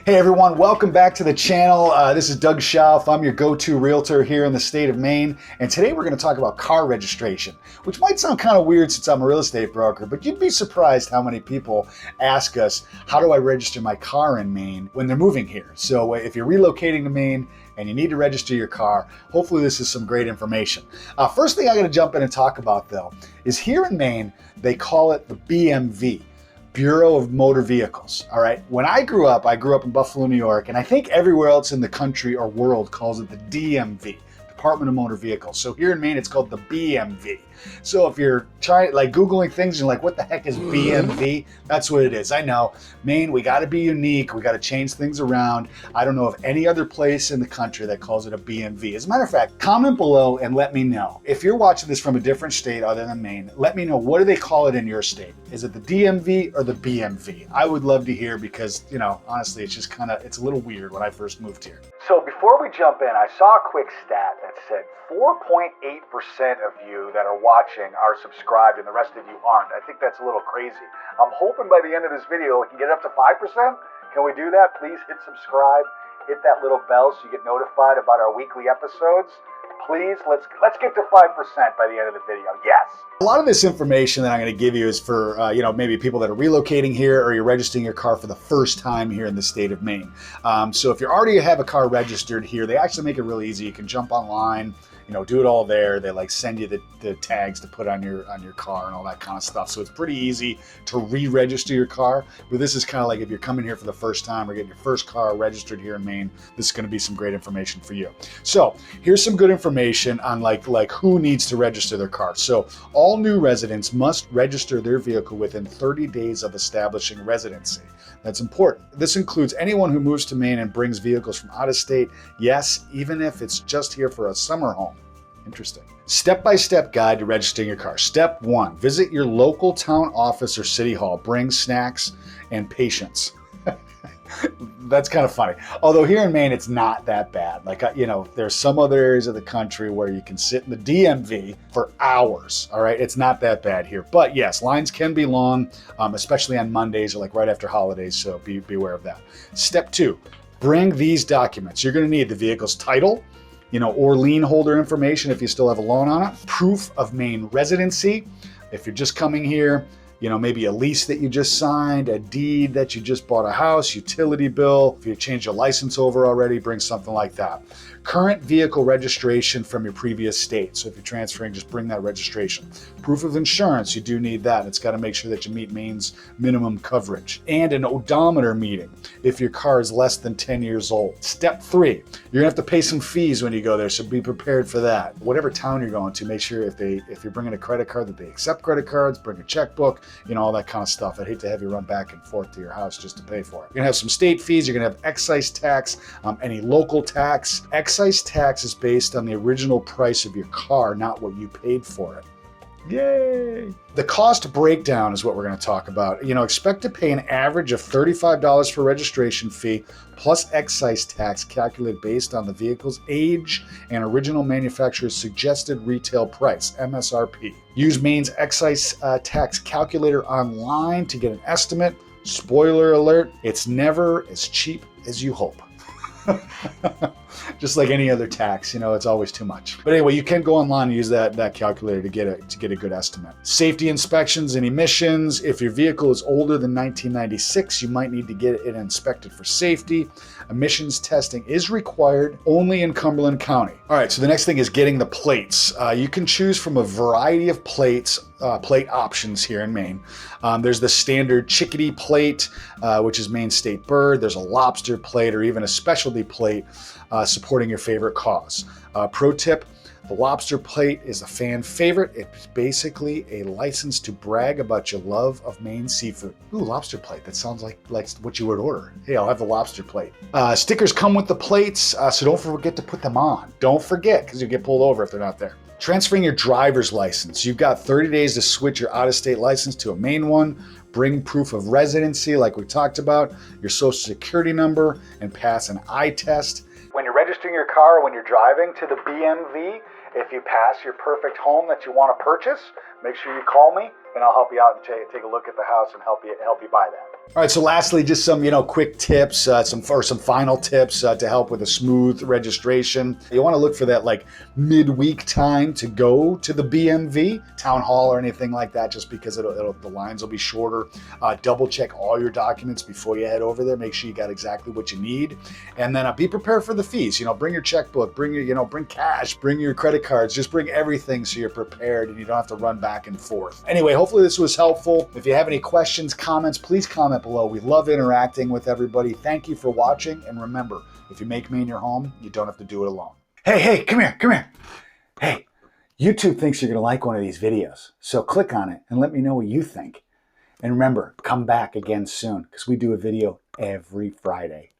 Hey everyone, welcome back to the channel. This is Doug Schauf. I'm your go-to realtor here in the state of Maine. And today we're going to talk about car registration, which might sound kind of weird since I'm a real estate broker, but you'd be surprised how many people ask us, how do I register my car in Maine when they're moving here? So if you're relocating to Maine and you need to register your car, hopefully this is some great information. First thing I'm going to jump in and talk about though, is here in Maine, they call it the BMV. Bureau of Motor Vehicles. All right. When I grew up in Buffalo, New York, and I think everywhere else in the country or world calls it the DMV, Department of Motor Vehicles. So here in Maine, it's called the BMV. So if you're trying, like Googling things, you're like, what the heck is BMV? That's what it is. I know. Maine, we got to be unique. We got to change things around. I don't know of any other place in the country that calls it a BMV. As a matter of fact, comment below and let me know. If you're watching this from a different state other than Maine, let me know, what do they call it in your state? Is it the DMV or the BMV? I would love to hear because, you know, honestly, it's just it's a little weird when I first moved here. So before we jump in, I saw a quick stat that said 4.8% of you that are watching are subscribed and the rest of you aren't. I think that's a little crazy. I'm hoping by the end of this video we can get up to 5%. Can we do that? Please hit subscribe, hit that little bell so you get notified about our weekly episodes. Please, let's get to 5% by the end of the video. Yes. A lot of this information that I'm going to give you is for maybe people that are relocating here, or you're registering your car for the first time here in the state of Maine. So if you already have a car registered here, they actually make it really easy. You can jump online, do it all there. They send you the tags to put on your car and all that kind of stuff. So it's pretty easy to re-register your car. But this is kind of like if you're coming here for the first time or getting your first car registered here in Maine, this is going to be some great information for you. So here's some good information on like who needs to register their car. So all new residents must register their vehicle within 30 days of establishing residency. That's important. This includes anyone who moves to Maine and brings vehicles from out of state. Yes, even if it's just here for a summer home. Interesting. Step-by-step guide to registering your car. Step 1, visit your local town office or city hall. Bring snacks and patience. That's kind of funny. Although here in Maine, it's not that bad. There's some other areas of the country where you can sit in the DMV for hours. All right. It's not that bad here. But yes, lines can be long, especially on Mondays or right after holidays. So be aware of that. Step 2, bring these documents. You're going to need the vehicle's title, or lien holder information if you still have a loan on it, proof of Maine residency. If you're just coming here, maybe a lease that you just signed, a deed that you just bought a house, utility bill. If you changed your license over already, bring something like that. Current vehicle registration from your previous state. So if you're transferring, just bring that registration. Proof of insurance, you do need that. It's got to make sure that you meet Maine's minimum coverage. And an odometer meeting if your car is less than 10 years old. Step 3, you're gonna have to pay some fees when you go there, so be prepared for that. Whatever town you're going to, make sure if you're bringing a credit card that they accept credit cards, bring a checkbook, all that kind of stuff. I'd hate to have you run back and forth to your house just to pay for it. You're gonna have some state fees. You're gonna have excise tax, any local tax. Excise tax is based on the original price of your car, not what you paid for it. Yay! The cost breakdown is what we're going to talk about. Expect to pay an average of $35 for registration fee plus excise tax calculated based on the vehicle's age and original manufacturer's suggested retail price, MSRP. Use Maine's excise tax calculator online to get an estimate. Spoiler alert, it's never as cheap as you hope. Just like any other tax, it's always too much. But anyway, you can go online and use that calculator to get a good estimate. Safety inspections and emissions. If your vehicle is older than 1996, you might need to get it inspected for safety. Emissions testing is required only in Cumberland County. All right, so the next thing is getting the plates. You can choose from a variety of plate options here in Maine. There's the standard chickadee plate, which is Maine state bird. There's a lobster plate or even a specialty plate supporting your favorite cause. Pro tip, the lobster plate is a fan favorite. It's basically a license to brag about your love of Maine seafood. Ooh, lobster plate. That sounds like what you would order. Hey, I'll have the lobster plate. Stickers come with the plates, so don't forget to put them on. Don't forget, because you get pulled over if they're not there. Transferring your driver's license. You've got 30 days to switch your out-of-state license to a Maine one. Bring proof of residency, like we talked about, your social security number, and pass an eye test. When you're registering your car, when you're driving to the BMV, if you pass your perfect home that you want to purchase, make sure you call me and I'll help you out and take a look at the house and help you buy that. All right, so lastly, just some quick tips, some final tips to help with a smooth registration. You want to look for that like midweek time to go to the BMV, town hall, or anything like that, just because the lines will be shorter. Double check all your documents before you head over there. Make sure you got exactly what you need, and then be prepared for the fees. Bring your checkbook, bring your bring cash, bring your credit cards, just bring everything so you're prepared and you don't have to run back and forth. Anyway, hopefully this was helpful. If you have any questions, comments, please comment below. We love interacting with everybody. Thank you for watching. And remember, if you make Maine your home, you don't have to do it alone. Hey, come here. Hey, YouTube thinks you're going to like one of these videos. So click on it and let me know what you think. And remember, come back again soon because we do a video every Friday.